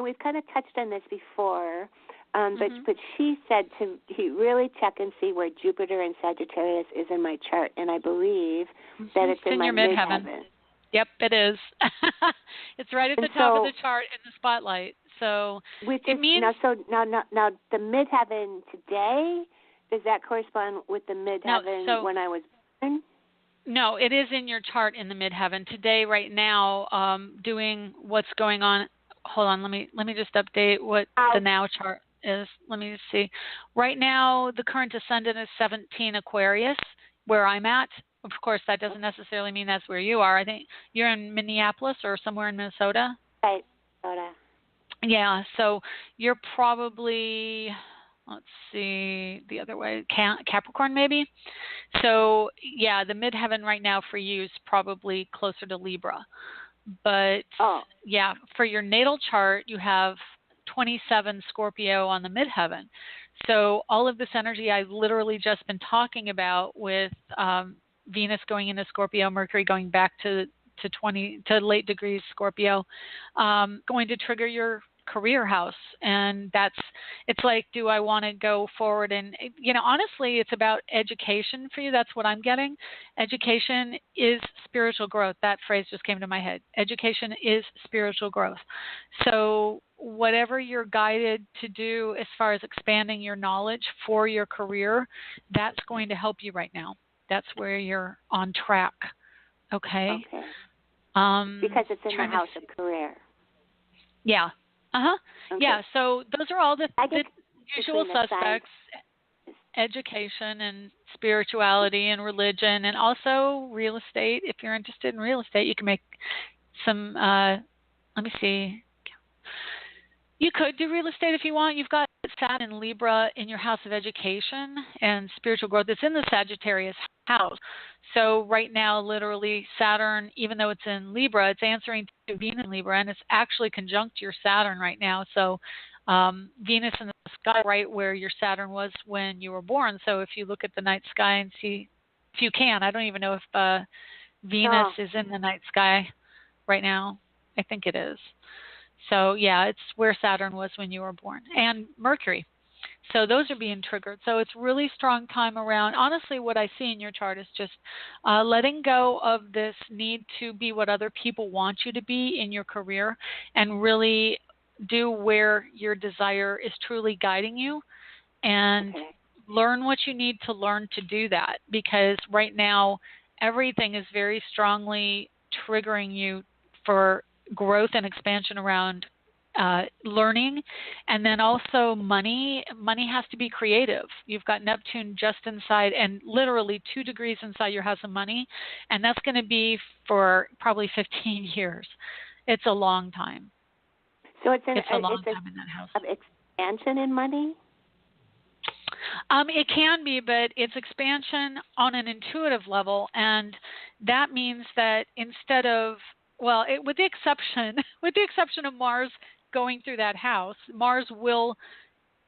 we've kind of touched on this before. But she said to really check and see where Jupiter and Sagittarius is in my chart, and I believe that it's in my your midheaven. Yep, it is. It's right at the top of the chart in the spotlight. So means now the midheaven today, does that correspond with the midheaven when I was born? No, it is in your chart in the midheaven today. Right now, doing what's going on. Hold on, let me just update what the now chart is. Let me just see. Right now, the current ascendant is 17 Aquarius, where I'm at. Of course, that doesn't necessarily mean that's where you are. I think you're in Minneapolis or somewhere in Minnesota. Right, Minnesota. Yeah, so you're probably, let's see, the other way, Capricorn maybe. So, yeah, the midheaven right now for you is probably closer to Libra. But, yeah, for your natal chart, you have 27 Scorpio on the midheaven. So all of this energy I've literally just been talking about with Venus going into Scorpio, Mercury going back to late degrees Scorpio, going to trigger your career house. And it's like, do I want to go forward? And, honestly, it's about education for you. That's what I'm getting. Education is spiritual growth. That phrase just came to my head. Education is spiritual growth. So whatever you're guided to do as far as expanding your knowledge for your career, that's going to help you right now. That's where you're on track. Okay. Because it's in the house of career. Yeah. Okay. Yeah, so those are all the usual suspects: education and spirituality and religion, and also real estate. If you're interested in real estate, you can make some, let me see. You could do real estate if you want. You've got Saturn and Libra in your house of education and spiritual growth. It's in the Sagittarius house. So right now, literally, Saturn, even though it's in Libra, it's answering to Venus in Libra, and it's actually conjunct your Saturn right now. So Venus in the sky right where your Saturn was when you were born. So if you look at the night sky and see, if you can, I don't even know if Venus is in the night sky right now. I think it is. So, yeah, it's where Saturn was when you were born. And Mercury. So those are being triggered. So it's really strong time around. Honestly, what I see in your chart is just letting go of this need to be what other people want you to be in your career, and really do where your desire is truly guiding you, and learn what you need to learn to do that. Because right now, everything is very strongly triggering you for growth and expansion around learning, and then also money. Money has to be creative. You've got Neptune just inside and literally 2 degrees inside your house of money, and that's going to be for probably 15 years. It's a long time. So it's a long time in that house. Of expansion in money? It can be, but it's expansion on an intuitive level, and that means that instead of, well, with the exception of Mars going through that house, Mars will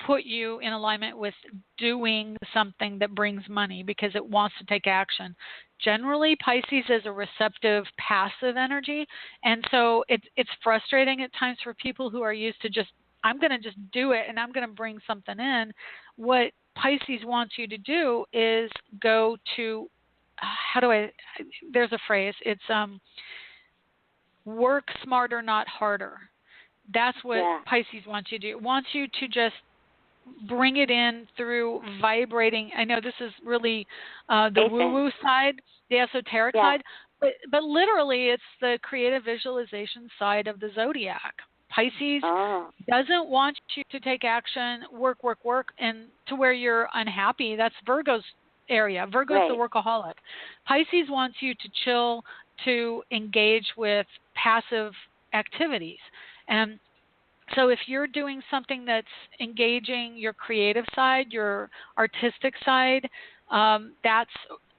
put you in alignment with doing something that brings money because it wants to take action. Generally, Pisces is a receptive, passive energy, and so it's frustrating at times for people who are used to just, I'm going to just do it and I'm going to bring something in. What Pisces wants you to do is go to, there's a phrase, it's work smarter, not harder. That's what Pisces wants you to do. It wants you to just bring it in through vibrating. I know this is really the woo-woo side, the esoteric side, but literally it's the creative visualization side of the zodiac. Pisces doesn't want you to take action, work, and to where you're unhappy. That's Virgo's area. Virgo's the workaholic. Pisces wants you to chill, to engage with passive activities. And so if you're doing something that's engaging your creative side, your artistic side, that's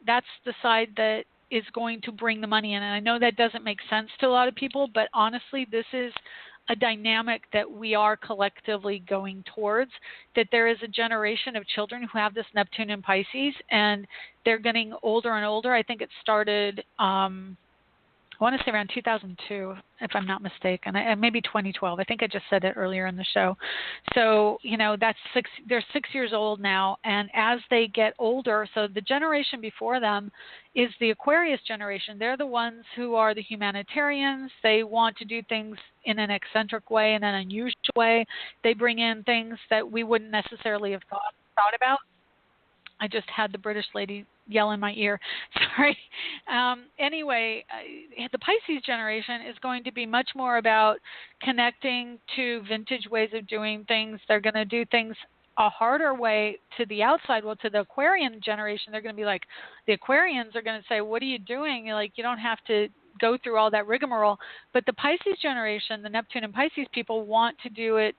the side that is going to bring the money in. And I know that doesn't make sense to a lot of people, but honestly, this is a dynamic that we are collectively going towards, that there is a generation of children who have this Neptune in Pisces, and they're getting older and older. I think it started, I want to say around 2002, if I'm not mistaken, maybe 2012. I think I just said it earlier in the show. So, they're 6 years old now, and as they get older, so the generation before them is the Aquarius generation. They're the ones who are the humanitarians. They want to do things in an eccentric way, in an unusual way. They bring in things that we wouldn't necessarily have thought about. I just had the British lady yell in my ear. Sorry. Anyway, the Pisces generation is going to be much more about connecting to vintage ways of doing things. They're going to do things a harder way to the outside. Well, to the Aquarian generation, they're going to be like, the Aquarians are going to say, what are you doing? You don't have to go through all that rigmarole. But the Pisces generation, the Neptune and Pisces people, want to do it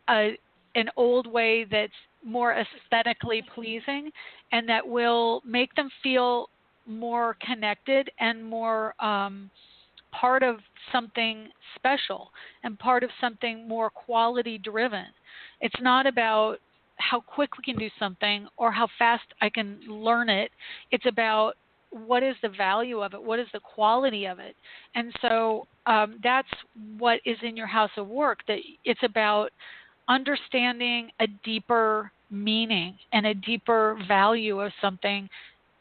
an old way that's more aesthetically pleasing and that will make them feel more connected and more part of something special and part of something more quality driven. It's not about how quick we can do something or how fast I can learn it. It's about what is the value of it? What is the quality of it? And so that's what is in your house of work, that it's about understanding a deeper meaning and a deeper value of something,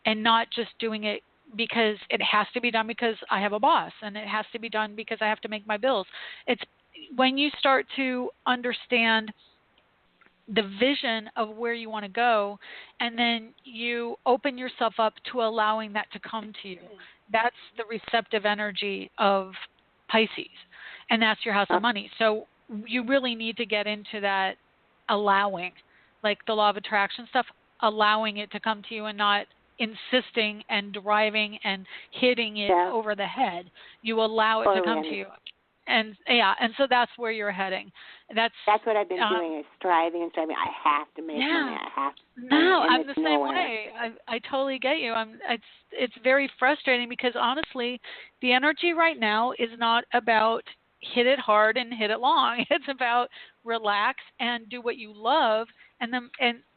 and not just doing it because it has to be done because I have a boss and it has to be done because I have to make my bills. It's when you start to understand the vision of where you want to go, and then you open yourself up to allowing that to come to you. That's the receptive energy of Pisces, and that's your house of money. So you really need to get into that allowing, like the law of attraction stuff, allowing it to come to you and not insisting and driving and hitting it over the head. You allow it to come to you. And so that's where you're heading. That's what I've been doing, is striving and striving. I have to make money. I have to. No, I'm the same way. I totally get you. It's very frustrating because honestly, the energy right now is not about hit it hard and hit it long. It's about relax and do what you love. And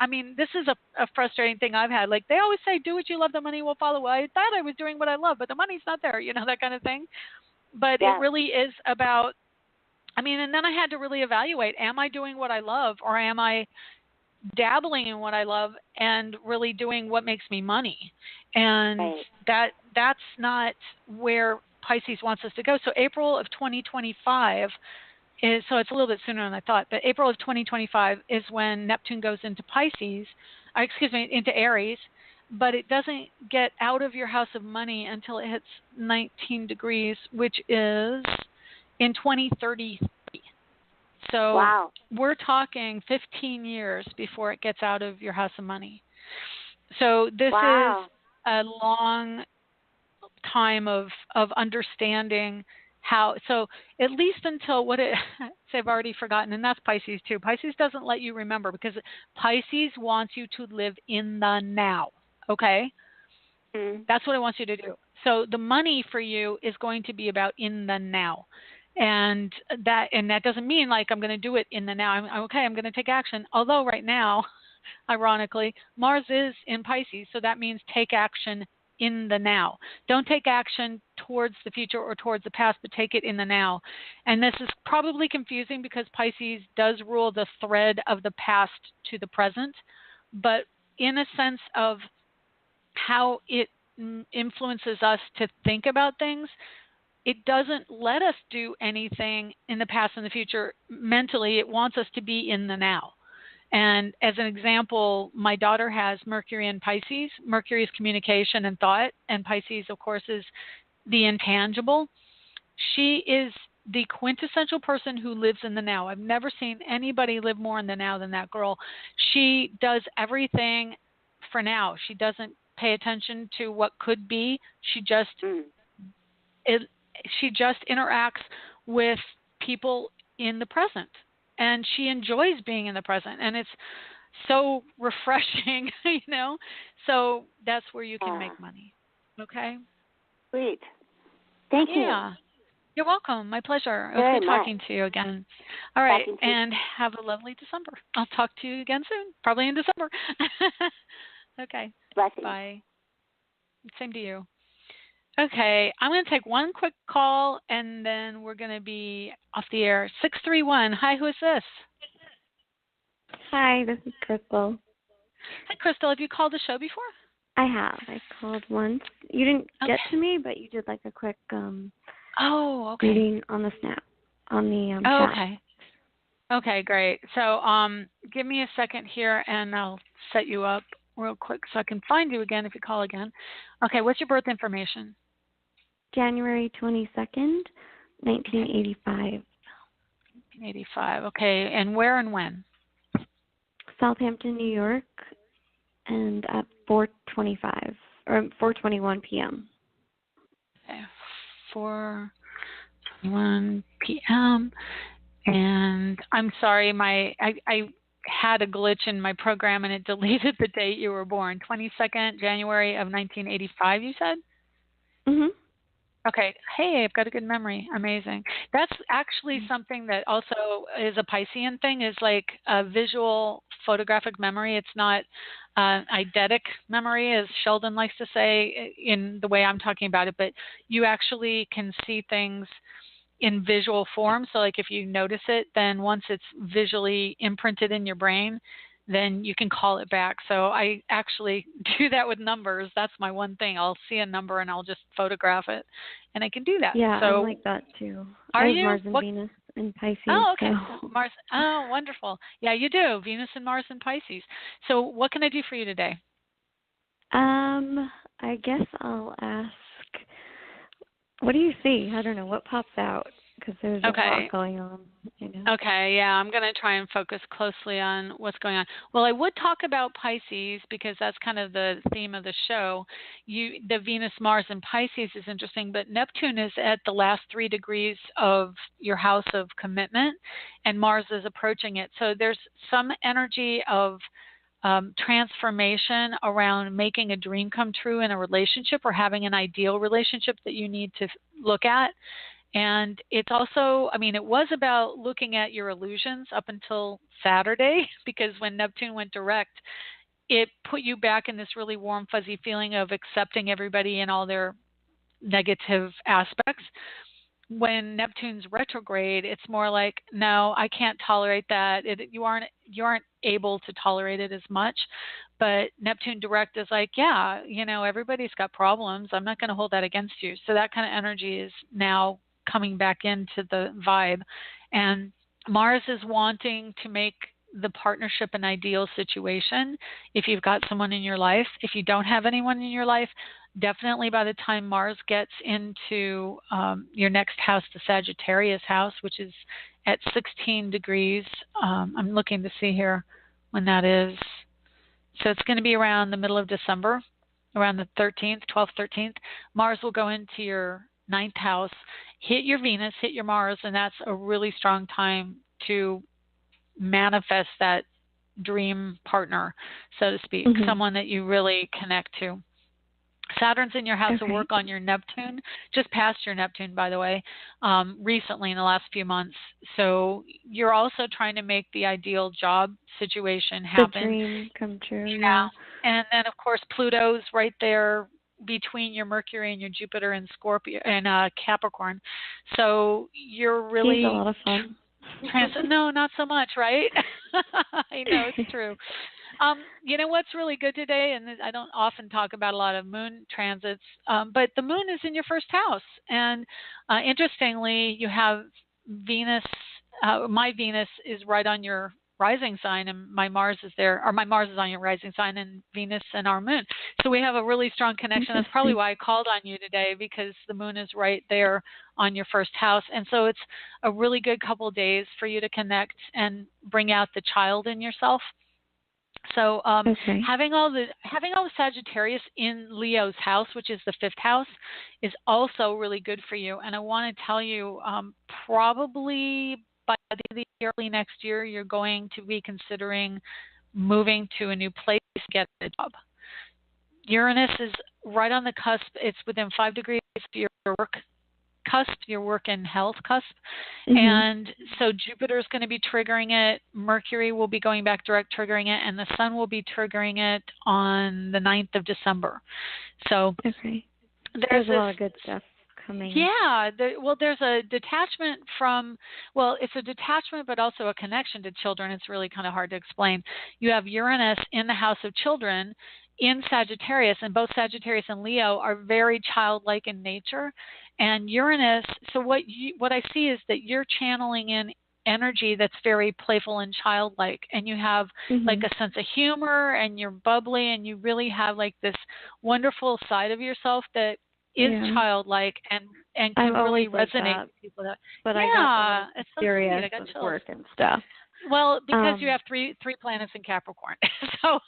I mean, this is a frustrating thing I've had. Like, they always say, do what you love, the money will follow. Well, I thought I was doing what I love, but the money's not there, that kind of thing. But it really is about, and then I had to really evaluate, am I doing what I love, or am I dabbling in what I love and really doing what makes me money? And that's not where Pisces wants us to go. So April of 2025 so it's a little bit sooner than I thought, but April of 2025 is when Neptune goes into into Aries, but it doesn't get out of your house of money until it hits 19 degrees, which is in 2033. So wow. we're talking 15 years before it gets out of your house of money. So this wow. is a long time of understanding how, so at least until what it, say I've already forgotten, and that's Pisces too. Pisces doesn't let you remember because Pisces wants you to live in the now, okay? That's what it wants you to do. So the money for you is going to be about in the now. And that doesn't mean like I'm going to do it in the now. I'm going to take action. Although right now, ironically, Mars is in Pisces, so that means take action in the now. Don't take action towards the future or towards the past, but take it in the now. And this is probably confusing because Pisces does rule the thread of the past to the present, but in a sense of how it influences us to think about things, it doesn't let us do anything in the past and the future mentally. It wants us to be in the now. And as an example, my daughter has Mercury in Pisces. Mercury is communication and thought, and Pisces, of course, is the intangible. She is the quintessential person who lives in the now. I've never seen anybody live more in the now than that girl. She does everything for now. She doesn't pay attention to what could be. She just interacts with people in the present, and she enjoys being in the present, and it's so refreshing, you know. So that's where you can make money. Okay. Sweet. Thank you. Yeah. You're welcome. My pleasure. It was good talking to you again. All right, and have a lovely December. I'll talk to you again soon, probably in December. Okay. Blessings. Bye. Same to you. Okay, I'm going to take one quick call, and then we're going to be off the air. 631. Hi, who is this? Hi, this is Crystal. Hi, Crystal. Have you called the show before? I have. I called once. You didn't get to me, but you did like a quick reading on the snap, on the chat. Okay. Okay, great. So give me a second here, and I'll set you up real quick so I can find you again if you call again. Okay, what's your birth information? January 22nd, 1985. 1985. Okay, and where and when? Southampton, New York, and at 4:25 or 4:21 p.m. Okay, 4:21 p.m. And I'm sorry, I had a glitch in my program and it deleted the date you were born. 22nd January of 1985, you said? Mhm. Okay. Hey, I've got a good memory. Amazing. That's actually something that also is a Piscean thing, is like a visual photographic memory. It's not eidetic memory, as Sheldon likes to say in the way I'm talking about it, but you actually can see things in visual form. So like if you notice it, then once it's visually imprinted in your brain, then you can call it back. So I actually do that with numbers. That's my one thing. I'll see a number and I'll just photograph it, and I can do that. Yeah, so, I like that too. Are I have you? Mars and Venus in Pisces. Oh, okay. So. Mars. Oh, wonderful. Yeah, you do. Venus and Mars in Pisces. So what can I do for you today? I guess I'll ask, what do you see? I don't know. What pops out? Because there's a lot going on. You know? Okay, yeah, I'm going to try and focus closely on what's going on. Well, I would talk about Pisces because that's kind of the theme of the show. The Venus, Mars, and Pisces is interesting, but Neptune is at the last 3 degrees of your house of commitment, and Mars is approaching it. So there's some energy of transformation around making a dream come true in a relationship or having an ideal relationship that you need to look at. And it's also, I mean, it was about looking at your illusions up until Saturday, because when Neptune went direct, it put you back in this really warm, fuzzy feeling of accepting everybody in all their negative aspects. When Neptune's retrograde, it's more like, no, I can't tolerate that. You aren't able to tolerate it as much. But Neptune direct is like, yeah, you know, everybody's got problems. I'm not going to hold that against you. So that kind of energy is now coming back into the vibe. And Mars is wanting to make the partnership an ideal situation. If you've got someone in your life, if you don't have anyone in your life, definitely by the time Mars gets into your next house, the Sagittarius house, which is at 16 degrees. I'm looking to see here when that is. So it's going to be around the middle of December, around the 13th, 12th, 13th. Mars will go into your ninth house, hit your Venus, hit your Mars, and that's a really strong time to manifest that dream partner, so to speak, someone that you really connect to. Saturn's in your house of work on your Neptune, just past your Neptune, by the way, recently in the last few months. So you're also trying to make the ideal job situation happen. The dream come true. Yeah. And then, of course, Pluto's right there between your Mercury and your Jupiter and Scorpio and Capricorn. So you're really... He's a lot of fun. No, not so much, right? I know, it's true. You know what's really good today, and I don't often talk about a lot of moon transits, but the moon is in your first house. And interestingly, you have Venus, my Venus is right on your rising sign, and my Mars is there, or my Mars is on your rising sign, and Venus and our moon. So we have a really strong connection. That's probably why I called on you today, because the moon is right there on your first house. And so it's a really good couple of days for you to connect and bring out the child in yourself. So having all the Sagittarius in Leo's house, which is the fifth house, is also really good for you. And I want to tell you, probably by the early next year, you're going to be considering moving to a new place to get a job. Uranus is right on the cusp. It's within 5 degrees of your work cusp, your work and health cusp. And so Jupiter is going to be triggering it. Mercury will be going back direct triggering it. And the Sun will be triggering it on the 9th of December. So there's a lot of good stuff coming. Yeah. There's a detachment from, it's a detachment, but also a connection to children. It's really kind of hard to explain. You have Uranus in the house of children in Sagittarius, and both Sagittarius and Leo are very childlike in nature. And Uranus, so what I see is that you're channeling in energy that's very playful and childlike, and you have like a sense of humor, and you're bubbly, and you really have like this wonderful side of yourself that is childlike and can really resonate with people. But I got serious with work and stuff. Well, because you have three planets in Capricorn. So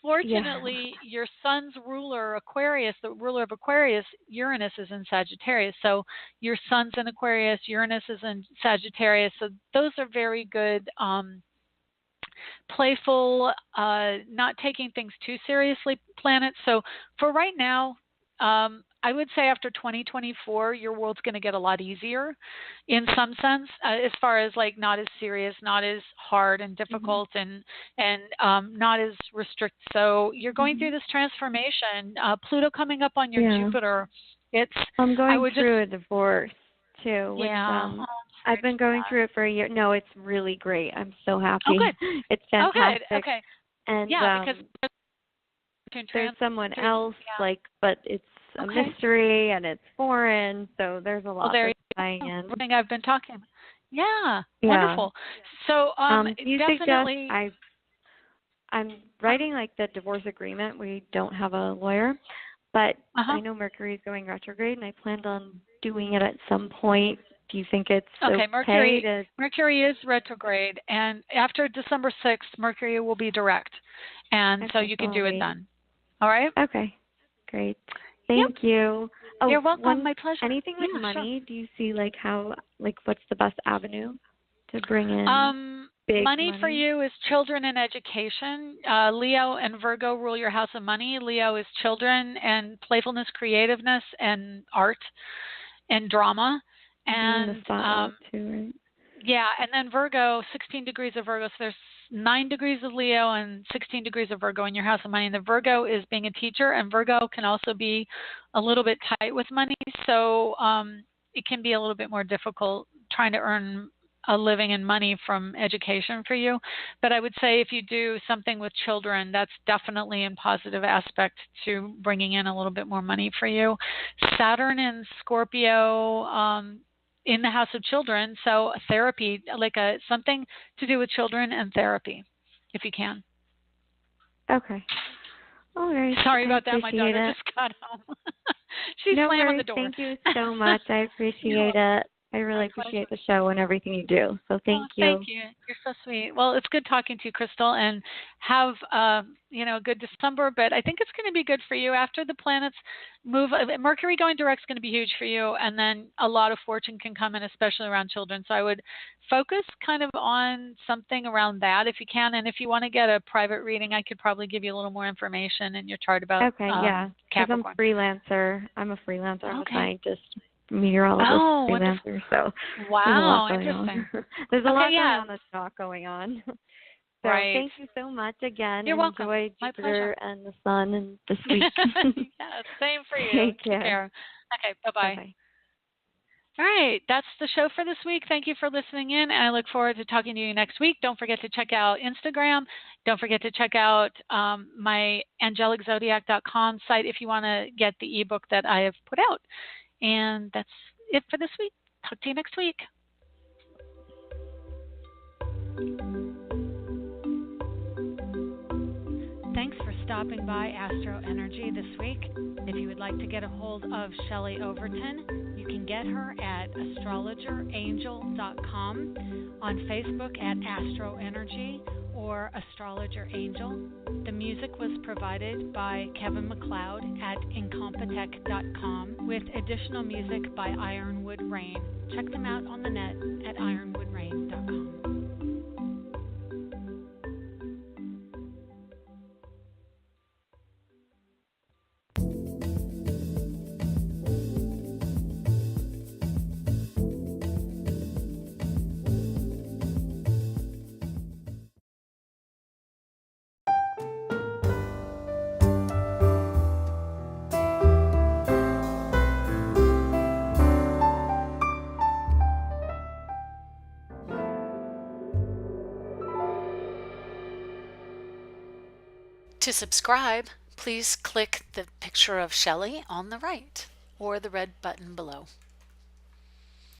fortunately, your Sun's ruler, Aquarius, the ruler of Aquarius, Uranus, is in Sagittarius. So your Sun's in Aquarius, Uranus is in Sagittarius. So those are very good, playful, not taking things too seriously planets. So for right now, I would say after 2024, your world's going to get a lot easier in some sense, as far as like not as serious, not as hard and difficult, and not as restrict. So you're going through this transformation. Pluto coming up on your Jupiter. I'm going through a divorce too. Which, I've been going through it for a year. No, it's really great. I'm so happy. Oh, good. It's fantastic. Okay. And because there's someone else, but it's a mystery and it's foreign, so there's a lot that's tying in. Everything I've been talking about. Yeah, wonderful. So you definitely, suggest I'm writing like the divorce agreement. We don't have a lawyer, but I know Mercury is going retrograde, and I planned on doing it at some point. Do you think it's okay? Mercury is retrograde, and after December 6th, Mercury will be direct, and so you can do it then. All right? Okay, great. Thank you. Oh, you're welcome. My pleasure. Anything with money? Sure. Do you see what's the best avenue to bring in big money? For you is children and education. Leo and Virgo rule your house of money. Leo is children and playfulness, creativeness, and art and drama. And too, right? Yeah, and then Virgo, 16 degrees of Virgo. So there's 9 degrees of Leo and 16 degrees of Virgo in your house of money. And the Virgo is being a teacher, and Virgo can also be a little bit tight with money. So it can be a little bit more difficult trying to earn a living and money from education for you. But I would say if you do something with children, that's definitely in positive aspect to bringing in a little bit more money for you. Saturn and Scorpio, in the house of children, so therapy, something to do with children and therapy, if you can. Okay. All right. Sorry about that. My daughter it. just got home. She's no slamming worries. the door. Thank you so much. I appreciate it. I really appreciate the show and everything you do. So thank you. Thank you. You're so sweet. Well, it's good talking to you, Crystal, and have a good December. But I think it's going to be good for you after the planets move. Mercury going direct is going to be huge for you, and then a lot of fortune can come in, especially around children. So I would focus kind of on something around that if you can. And if you want to get a private reading, I could probably give you a little more information in your chart about yeah, because I'm a freelancer. I'm a freelancer. I'm a scientist. Meteorologist, freelancer. So wow, there's a lot going on. There's a lot going on that's not going on. So thank you so much again. You're welcome. Enjoy Jupiter and the sun and this week. Same for you. Take care. Okay, bye-bye. All right, that's the show for this week. Thank you for listening in, and I look forward to talking to you next week. Don't forget to check out Instagram. Don't forget to check out my angeliczodiac.com site if you want to get the ebook that I have put out. And that's it for this week. Talk to you next week. Thanks for stopping by AstroEnergy this week. If you would like to get a hold of Shelley Overton, you can get her at astrologerangel.com, on Facebook at AstroEnergy or Astrologer Angel. The music was provided by Kevin MacLeod at incompetech.com with additional music by Ironwood Rain. Check them out on the net at ironwoodrain.com. To subscribe, please click the picture of Shelley on the right or the red button below.